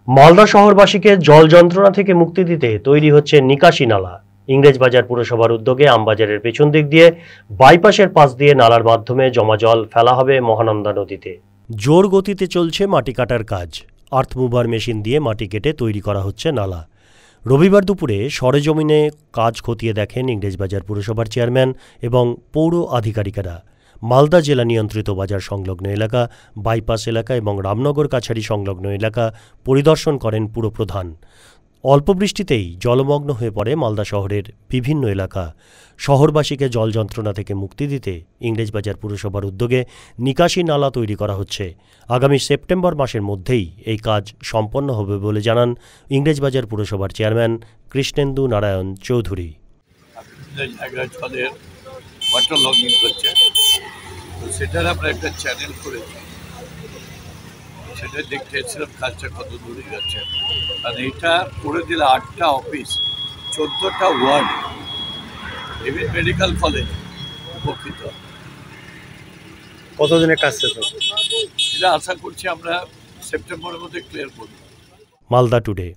মালদা শহরবাসীকে জল যন্ত্রণা থেকে মুক্তি দিতে তৈরি হচ্ছে নিকাশি নালা। ইংরেজবাজার পুরসভার উদ্যোগে আমবাজারের পেছন দিক দিয়ে বাইপাসের পাশ দিয়ে নালার মাধ্যমে জমা জল ফেলা হবে মহানন্দা নদীতে। জোর গতিতে চলছে মাটি কাটার কাজ। আর্থ মুভার মেশিন দিয়ে মাটি কেটে তৈরি করা হচ্ছে নালা। রবিবার দুপুরে সরেজমিনে কাজ খতিয়ে দেখেন ইংরেজবাজার পুরসভার চেয়ারম্যান এবং পৌর আধিকারিকেরা। মালদা জেলা নিয়ন্ত্রিত বাজার সংলগ্ন এলাকা, বাইপাস এলাকা এবং রামনগর কাছারি সংলগ্ন এলাকা পরিদর্শন করেন পুরপ্রধান। অল্প বৃষ্টিতেই জলমগ্ন হয়ে পড়ে মালদা শহরের বিভিন্ন এলাকা। শহরবাসীকে জল যন্ত্রণা থেকে মুক্তি দিতে ইংরেজবাজার পুরসভার উদ্যোগে নিকাশি নালা তৈরি করা হচ্ছে। আগামী সেপ্টেম্বর মাসের মধ্যেই এই কাজ সম্পন্ন হবে বলে জানান ইংরেজবাজার পুরসভার chairman Krishnendu Narayan Chowdhury. Water logging করছে, তো সেটার আমরা একটা চ্যানেল করেছি, সেটা দেখতে এসেছিলাম কাজটা কত দূরে যাচ্ছে। আর এটা করে দিলে 8টা অফিস, 14টা ওয়ার্ড, ইভেন মেডিকেল কলেজ উপকৃত। কতদিনের কাজ শেষ হবে? এটা আশা করছি আমরা সেপ্টেম্বরের মধ্যে ক্লিয়ার করব। মালদা টুডে।